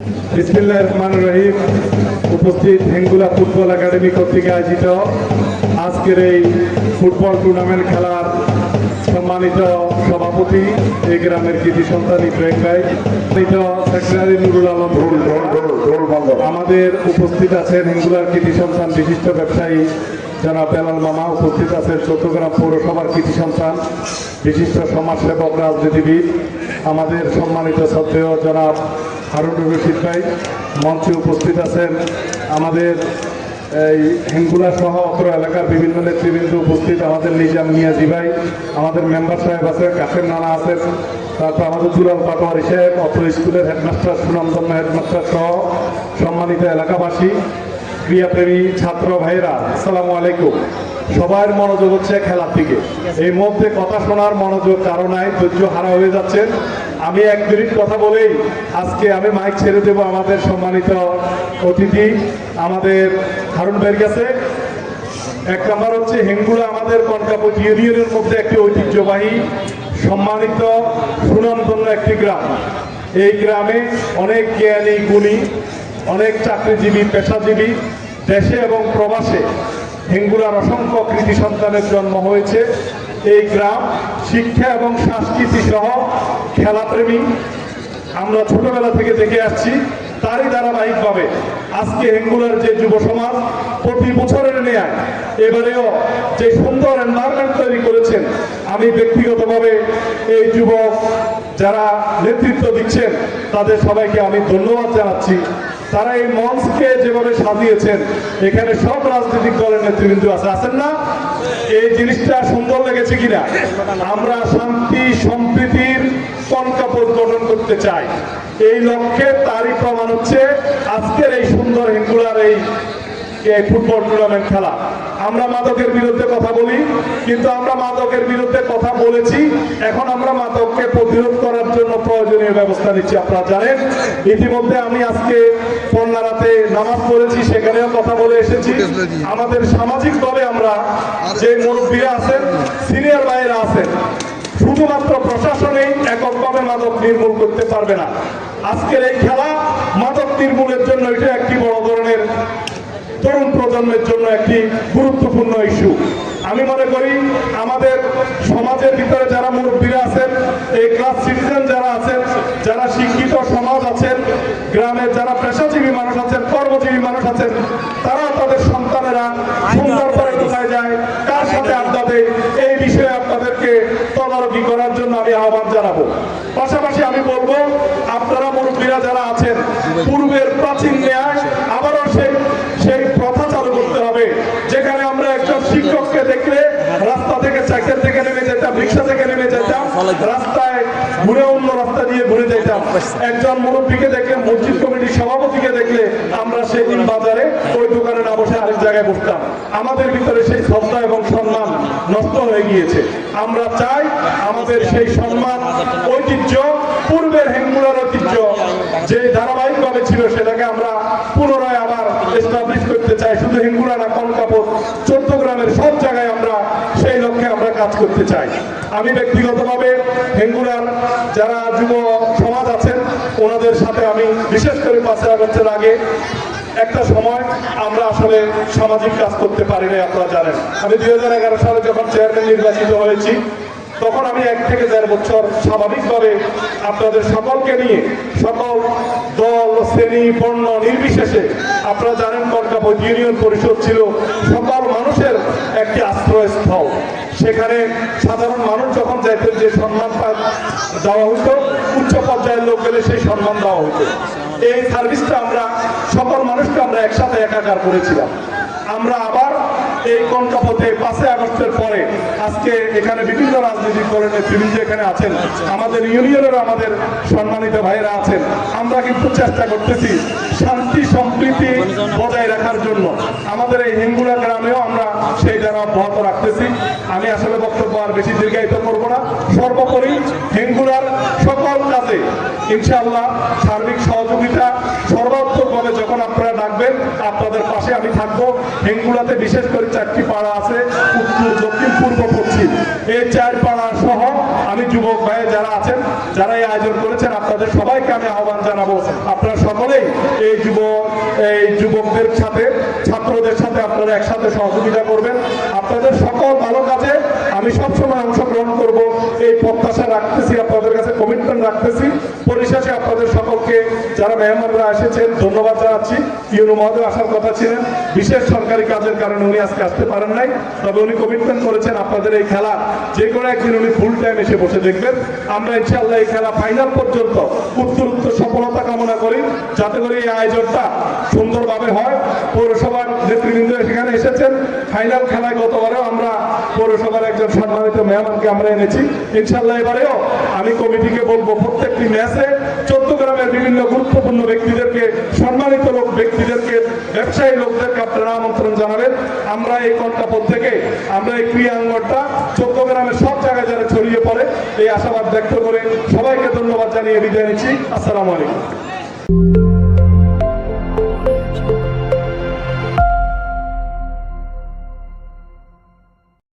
বিসমিল্লাহির রহমানির রহিম। উপস্থিত হেঙ্গুলা ফুটবল একাডেমি কর্তৃক আয়োজিত আজকের এই ফুটবল টুর্নামেন্ট খেলার সম্মানিত সভাপতি এই গ্রামের কৃতি সন্তান ইব্রাহিম ভাই, সেক্রেটারি নুরুল আলম, আমাদের উপস্থিত আছেন হেঙ্গুলার কৃতি সন্তান বিশিষ্ট ব্যবসায়ী জনাব বেলাল মামা, উপস্থিত আছেন চট্টগ্রাম পৌরসভার কৃতি সন্তান বিশিষ্ট সমাজসেবক রাজনীতিবিদ আমাদের সম্মানিত শ্রদ্ধেয় জনাব হারুনুর রশিদ ভাই। মঞ্চে উপস্থিত আছেন আমাদের এই হেঙ্গুলা সহ অত্র এলাকার বিভিন্ন নেতৃবৃন্দ উপস্থিত, আমাদের নিজাম নিয়াজি ভাই, আমাদের মেম্বার সাহেব আছেন, কাশেম নানা আছেন, তারপর আমাদের দুলাল পাটোয়ারি সাহেব, অত্র স্কুলের হেডমাস্টার, সুনামধন্য হেডমাস্টার সহ সম্মানিত এলাকাবাসী, ক্রীড়াপ্রেমী ছাত্র ভাইরা, আসসালামু আলাইকুম। সবার মনোযোগ হচ্ছে খেলার দিকে। এই মধ্যে কথা শোনার মনোযোগ কারো নাই, ধৈর্য হারা হয়ে যাচ্ছেন। আমি 1 মিনিট কথা বলেই আজকে আমি মাইক ছেড়ে দেব আমাদের সম্মানিত অতিথি আমাদের হারুন ভাইয়ের কাছে। 1 নম্বর হচ্ছে হেঙ্গুলা আমাদের কনকাপুর ইউনিয়নের মধ্যে একটি ঐতিহ্যবাহী সম্মানিত সুনামধন্য একটি গ্রাম। এই গ্রামে অনেক জ্ঞানী গুণী, অনেক চাকরিজীবী, পেশাজীবী, দেশে এবং প্রবাসে হেঙ্গুলার অসংখ্য কৃতি সন্তানের জন্ম হয়েছে। এই গ্রাম শিক্ষা এবং সংস্কৃতি সহ খেলাপ্রেমী আমরা ছোটবেলা থেকে দেখে আসছি। তারই ধারাবাহিকভাবে আজকে হেঙ্গুলার যে যুব সমাজ প্রতি বছরের ন্যায় এবারেও যে সুন্দর এনভায়রনমেন্ট তৈরি করেছেন, আমি ব্যক্তিগতভাবে এই যুবক যারা নেতৃত্ব দিচ্ছেন তাদের সবাইকে আমি ধন্যবাদ জানাচ্ছি। তারা এই মঞ্চকে যেভাবে সাজিয়েছেন, এখানে সব রাজনৈতিক দলের নেতৃবৃন্দ আছেন না? এই জিনিসটা সুন্দর লেগেছে কিনা? আমরা শান্তি সম্প্রীতির কনকাপুর গঠন করতে চাই। এই লক্ষ্যে তারই প্রমাণ হচ্ছে আজকের এই সুন্দর হেঙ্গুলার এই ফুটবল টুর্নামেন্ট খেলা। আমরা মাদকের বিরুদ্ধে কথা বলি, কিন্তু আমরা মাদকের বিরুদ্ধে কথা বলেছি, এখন আমরা মাদককে প্রতিরোধ করার জন্য প্রয়োজনীয় ব্যবস্থা নিচ্ছি। আপনারা জানেন ইতিমধ্যে আমি আজকে পন্নারাতে নামাজ পড়েছি, সেখানেও কথা বলে এসেছি। আমাদের সামাজিক দলে আমরা যে মুরব্বীরা আছেন, সিনিয়র ভাইয়েরা আছেন, শুধুমাত্র প্রশাসনেই এককভাবে মাদক নির্মূল করতে পারবে না। আজকের এই খেলা মাদক নির্মূলের জন্য এটা একটি বড় ধরনের তরুণ প্রজন্মের জন্য একটি গুরুত্বপূর্ণ ইস্যু। আমি মনে করি আমাদের সমাজের ভিতরে যারা মুরব্বীরা আছেন, এই ক্লাস সিটিজেন যারা আছেন, যারা শিক্ষিত সমাজ আছেন, গ্রামের যারা পেশাজীবী মানুষ আছেন, কর্মজীবী মানুষ আছেন, তারা তাদের সন্তানেরা সুন্দর করে কোথায় যায়, কার সাথে আড্ডা দেয়, এই বিষয়ে আপনাদেরকে তদারকি করার জন্য আমি আহ্বান জানাবো। পাশাপাশি আমি বলবো আপনারা মুরব্বীরা যারা আছেন, পূর্বের প্রাচীন ন্যায় আবারও সেই প্রথা চালু করতে হবে, যেখানে আমরা একজন শিক্ষককে দেখলে রাস্তা থেকে সাইকেল থেকে নেমে যেতাম, রিক্সা থেকে নেমে যেতাম, রাস্তায় ঘুরে অন্য রাস্তা দিয়ে ঘুরে যেতাম। একজন মুরব্বীকে দেখলে, মসজিদ কমিটির সভাপতিকে দেখলে আমরা সেদিন বাজারে ওই দোকানে না বসে আরেক জায়গায় বসতাম। আমাদের ভিতরে সেই শ্রদ্ধা এবং সম্মান নষ্ট হয়ে গিয়েছে। আমরা চাই আমাদের সেই সম্মান, ঐতিহ্য, পূর্বের হেঙ্গুলার ঐতিহ্য যে ধারাবাহিকভাবে ছিল সেটাকে আমরা পুনরায় আবার এস্টাবলিশ করতে চাই। শুধু হেঙ্গুলা না, কনকাপুর, চট্টগ্রামের সব জায়গায় আমরা সেই লক্ষ্যে আমরা কাজ করতে চাই। আমি ব্যক্তিগতভাবে হেঙ্গুলার যারা যুব সমাজ আছেন ওনাদের সাথে আমি বিশেষ করে 5 আগস্টের আগে একটা সময় আমরা আসলে সামাজিক কাজ করতে পারি না। আপনারা জানেন আমি 2011 সালে যখন চেয়ারম্যান নির্বাচিত হয়েছি, তখন আমি 1 থেকে 1.5 বছর স্বাভাবিকভাবে আপনাদের সকলকে নিয়ে, সকল দল, শ্রেণী, বর্ণ নির্বিশেষে, আপনারা জানেন কনকাপুর ইউনিয়ন পরিষদ ছিল সকল মানুষের একটি আশ্রয়স্থল। সেখানে সাধারণ মানুষ যখন যাইতেন যে সম্মান দেওয়া হতো, উচ্চ পর্যায়ের লোক গেলে সেই সম্মান দেওয়া হতো। এই সার্ভিসটা আমরা সকল মানুষকে আমরা একসাথে একাকার করেছিলাম। আমরা আবার এই কনকাপুরে 5 আগস্টের পরে আজকে এখানে বিভিন্ন রাজনৈতিক দলের নেতৃবৃন্দ এখানে আছেন, আমাদের ইউনিয়নেরও আমাদের সম্মানিত ভাইয়েরা আছেন। আমরা কিন্তু চেষ্টা করতেছি শান্তি সম্প্রীতি বজায় রাখার জন্য। আমাদের এই হেঙ্গুলা গ্রামেও আমরা সেই দ্বারা অব্যাহত রাখতেছি। আমি আসলে বক্তব্য আর বেশি দীর্ঘায়িত করব না। সর্বোপরি হেঙ্গুলার সকল কাজে ইনশাআল্লাহ সার্বিক সহযোগিতা সর্বাত্মকভাবে যখন আপনারা ডাকবেন, আপনাদের পাশে আমি থাকবো। হেঙ্গুলাতে বিশেষ করে 4টি পাড়া আছে, উত্তর, দক্ষিণ, পূর্ব, পশ্চিম। এই 4 পাড়া সহ আমি যুবক ভাই যারা আছেন, যারা এই আয়োজন করেছেন, আপনাদের সবাইকে আমি আহ্বান জানাবো আপনারা সকলেই এই যুবকদের সাথে ছাত্রদের সাথে আপনারা একসাথে সহযোগিতা করবেন। আপনাদের সকল ভালো কাজে আমি সবসময় অংশগ্রহণ করব এই প্রত্যাশা রাখতেছি, আপনাদের কাছে কমিটমেন্ট রাখতেছি। পরিশেষে আপনাদের সকলকে যারা মেহমানরা এসেছেন ধন্যবাদ জানাচ্ছি। ইউনু মহোদয় আসার কথা ছিলেন, বিশেষ সরকারি কাজের কারণে উনি আজকে আসতে পারেন নাই, তবে উনি কমিটমেন্ট করেছেন আপনাদের এই খেলা যে কোনো একদিন উনি ফুল টাইম এসে বসে দেখবেন। আমরা ইনশাআল্লাহ এই খেলা ফাইনাল পর্যন্ত উত্তর সফলতা কামনা করি, যাতে করে এই আয়োজনটা সুন্দরভাবে হয়। পৌরসভার নেতৃবৃন্দ সেখানে এসেছেন। ফাইনাল খেলায় গতবারেও আমরা পৌরসভার একজন সম্মানিত মেহমানকে আমরা এনেছি। ইনশাআল্লাহ এবারেও আমি কমিটিকে বলবো প্রত্যেকটি ম্যাচে চট্টগ্রামের বিভিন্ন গুরুত্বপূর্ণ ব্যক্তিদেরকে, সম্মানিত ব্যক্তিদেরকে, ব্যবসায়ী লোকদেরকে আপনারা আমন্ত্রণ জানাবেন। আমরা এই কণ্ঠাপথ থেকে আমরা এই ক্রীড়াঙ্গনটা চট্টগ্রামের সব জায়গায় যারা ছড়িয়ে পড়ে এই আশাবাদ ব্যক্ত করে সবাইকে ধন্যবাদ জানিয়ে বিদায় নিচ্ছি। আসসালামু আলাইকুম।